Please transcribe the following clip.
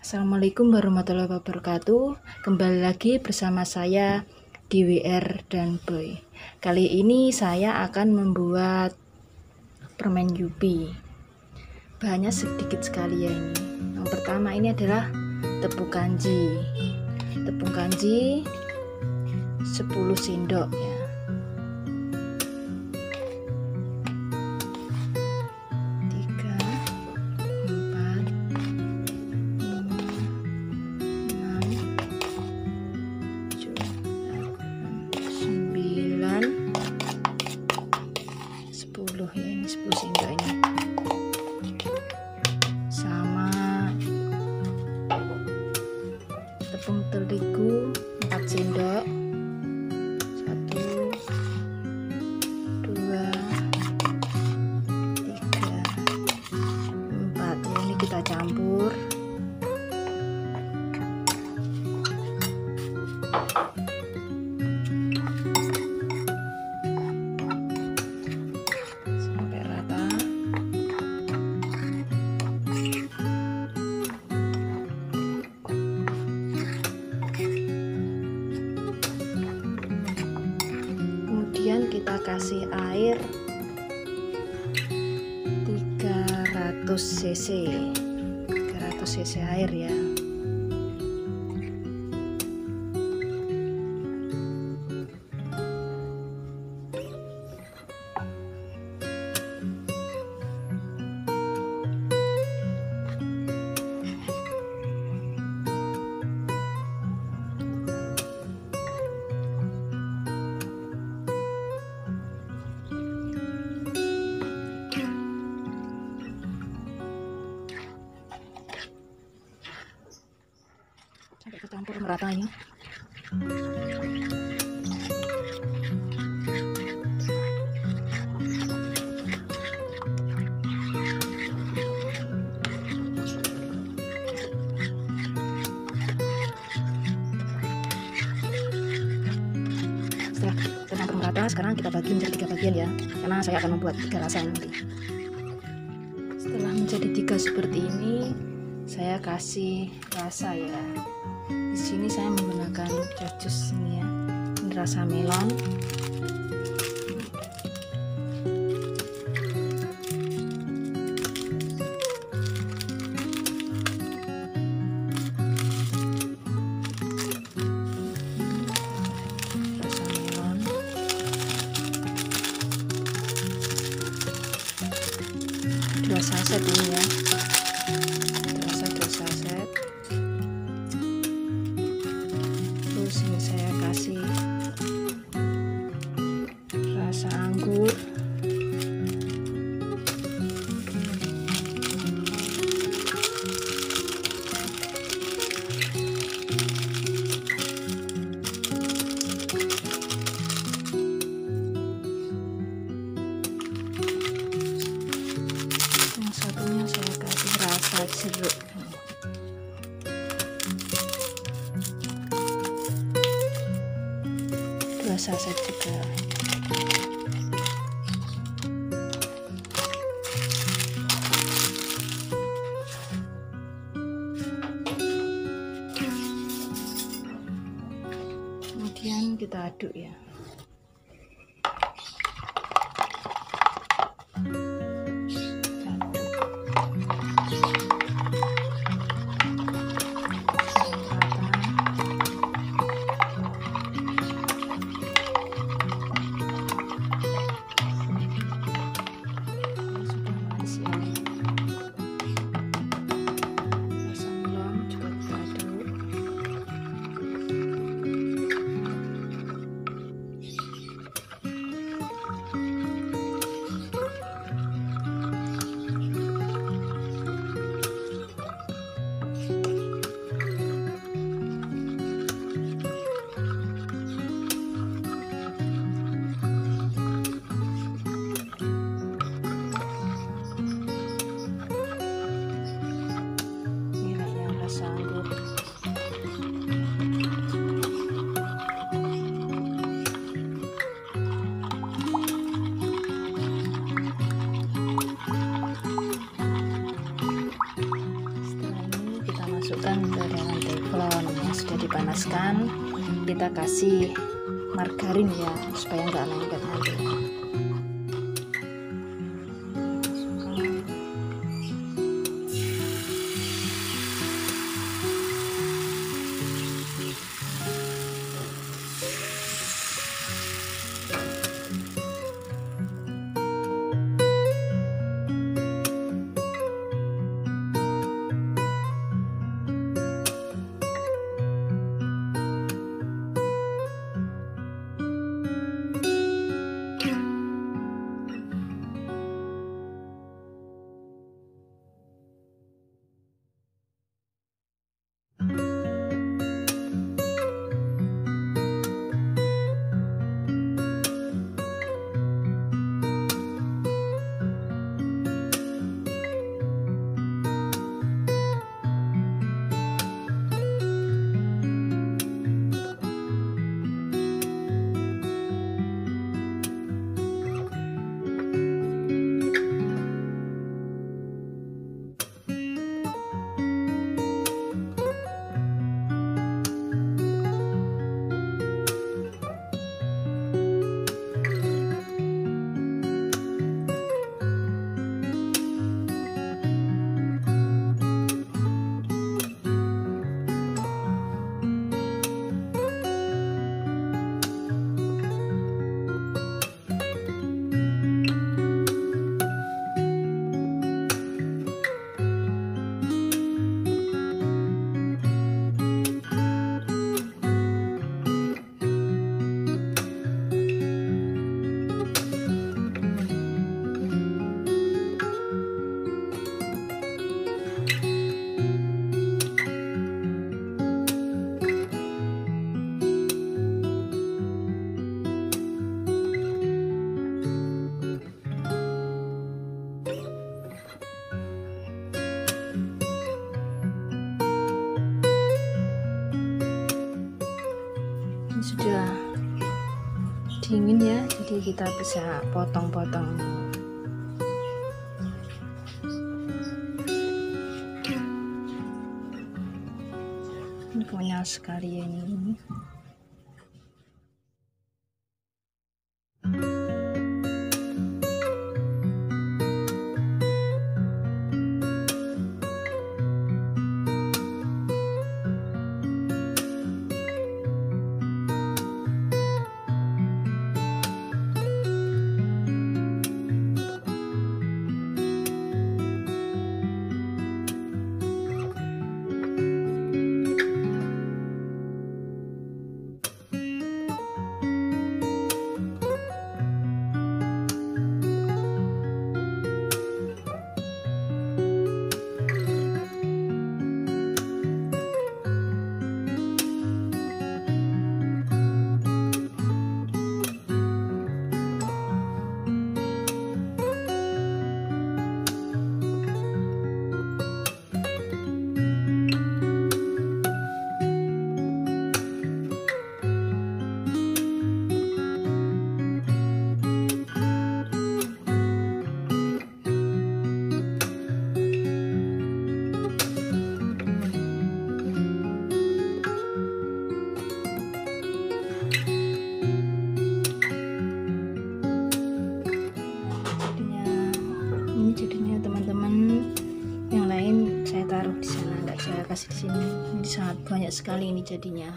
Assalamualaikum warahmatullahi wabarakatuh. Kembali lagi bersama saya di WR dan Boy. Kali ini saya akan membuat permen yupi. Bahannya sedikit sekali ya ini. Yang pertama ini adalah tepung kanji. Tepung kanji 10 sendok ya. Ya, ini 10 sendok ini sama tepung terigu 4 sendok 1 2 3 4 ya, ini kita campur. Kemudian kita kasih air 300 cc air ya. Sampai kecampur merata ini. Setelah kecampur merata, sekarang kita bagi menjadi 3 bagian ya, karena saya akan membuat 3 rasa nanti. Setelah menjadi 3 seperti ini, saya kasih rasa ya. Di sini saya menggunakan jasjus ini ya. Ini rasa melon. Rasa melon. Dua saset ini ya. Rasa 2 saset. Ini saya kasih rasa anggur, yang satunya saya kasih rasa jeruk. Saset juga. Kemudian kita aduk ya. masukkan ke dalam teflon yang sudah dipanaskan. Kita kasih margarin ya, supaya nggak lengket nanti. Sudah dingin ya, jadi kita bisa potong-potong. Ini banyak sekali ya ini. Jadinya teman-teman, yang lain saya taruh di sana, nggak saya kasih di sini. Ini sangat banyak sekali ini jadinya.